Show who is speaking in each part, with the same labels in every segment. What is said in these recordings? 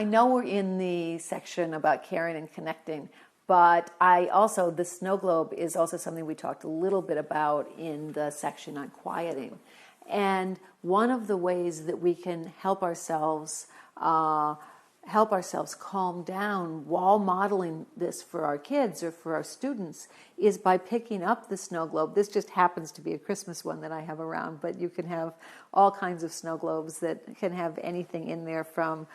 Speaker 1: I know we're in the section about caring and connecting, but the snow globe is also something we talked a little bit about in the section on quieting. And one of the ways that we can help ourselves calm down while modeling this for our kids or for our students is by picking up the snow globe. This just happens to be a Christmas one that I have around, but you can have all kinds of snow globes that can have anything in there from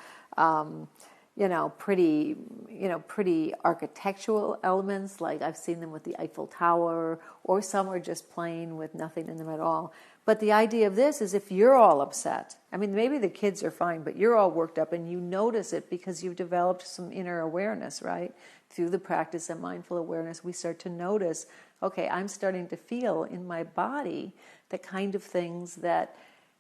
Speaker 1: pretty architectural elements, like I've seen them with the Eiffel Tower, or some are just plain with nothing in them at all. But the idea of this is if you're all upset, I mean, maybe the kids are fine, but you're all worked up and you notice it because you've developed some inner awareness, right? Through the practice of mindful awareness, we start to notice, okay, I'm starting to feel in my body the kind of things that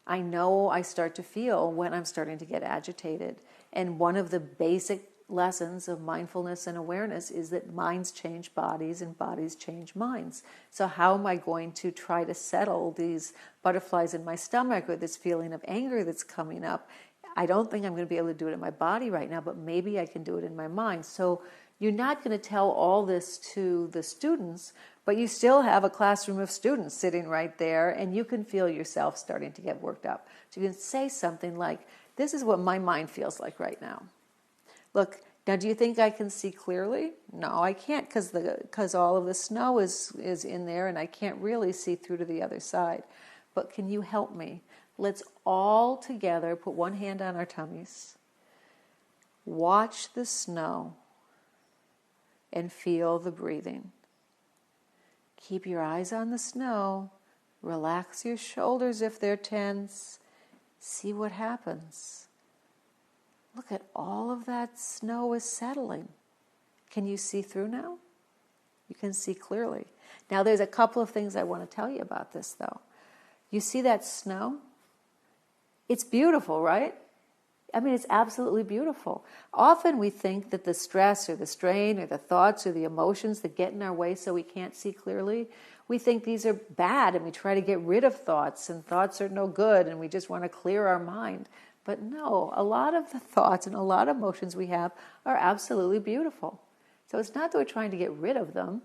Speaker 1: I know I start to feel when I'm starting to get agitated. And one of the basic lessons of mindfulness and awareness is that minds change bodies and bodies change minds. So how am I going to try to settle these butterflies in my stomach or this feeling of anger that's coming up? I don't think I'm going to be able to do it in my body right now, but maybe I can do it in my mind. So you're not going to tell all this to the students, but you still have a classroom of students sitting right there, and you can feel yourself starting to get worked up. So you can say something like, this is what my mind feels like right now. Look, now do you think I can see clearly? No, I can't because all of the snow is in there and I can't really see through to the other side. But can you help me? Let's all together put one hand on our tummies, watch the snow, and feel the breathing. Keep your eyes on the snow, relax your shoulders if they're tense, see what happens. Look at all of that snow is settling. Can you see through now? You can see clearly. Now there's a couple of things I want to tell you about this though. You see that snow? It's beautiful, right? I mean, it's absolutely beautiful. Often we think that the stress or the strain or the thoughts or the emotions that get in our way so we can't see clearly, we think these are bad and we try to get rid of thoughts and thoughts are no good and we just want to clear our mind. But no, a lot of the thoughts and a lot of emotions we have are absolutely beautiful. So it's not that we're trying to get rid of them.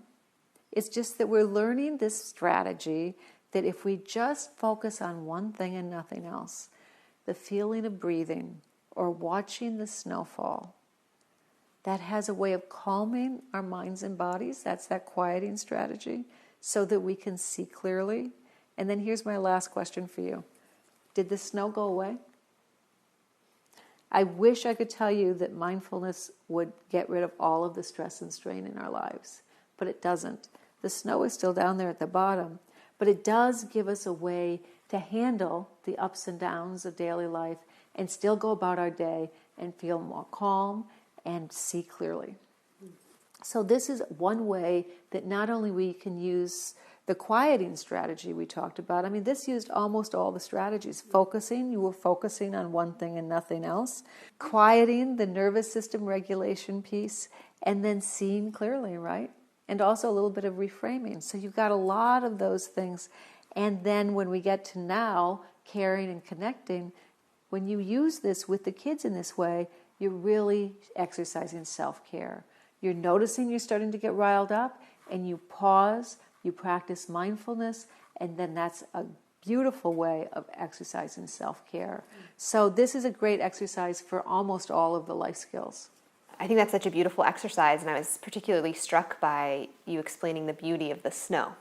Speaker 1: It's just that we're learning this strategy that if we just focus on one thing and nothing else, the feeling of breathing or watching the snowfall, that has a way of calming our minds and bodies. That's that quieting strategy so that we can see clearly. And then here's my last question for you. Did the snow go away? I wish I could tell you that mindfulness would get rid of all of the stress and strain in our lives, but it doesn't. The snow is still down there at the bottom, but it does give us a way to handle the ups and downs of daily life and still go about our day and feel more calm and see clearly. So this is one way that not only we can use the quieting strategy we talked about. I mean, this used almost all the strategies. Focusing, you were focusing on one thing and nothing else. Quieting, the nervous system regulation piece, and then seeing clearly, right? And also a little bit of reframing. So you've got a lot of those things. And then when we get to now, caring and connecting, when you use this with the kids in this way, you're really exercising self-care. You're noticing you're starting to get riled up, and you pause, you practice mindfulness, and then that's a beautiful way of exercising self-care. So this is a great exercise for almost all of the life skills.
Speaker 2: I think that's such a beautiful exercise, and I was particularly struck by you explaining the beauty of the snow.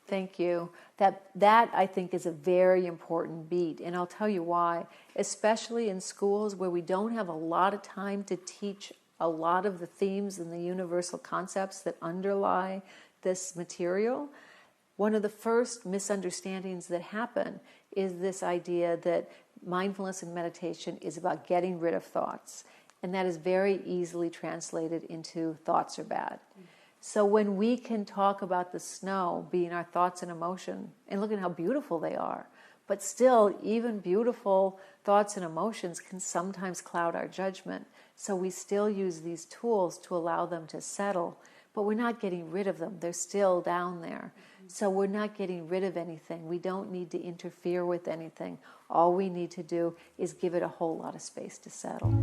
Speaker 1: Thank you. That I think is a very important beat, and I'll tell you why. Especially in schools where we don't have a lot of time to teach a lot of the themes and the universal concepts that underlie this material, one of the first misunderstandings that happen is this idea that mindfulness and meditation is about getting rid of thoughts. And that is very easily translated into thoughts are bad. So when we can talk about the snow being our thoughts and emotion, and look at how beautiful they are, but still, even beautiful thoughts and emotions can sometimes cloud our judgment. So we still use these tools to allow them to settle, but we're not getting rid of them. They're still down there. So we're not getting rid of anything. We don't need to interfere with anything. All we need to do is give it a whole lot of space to settle.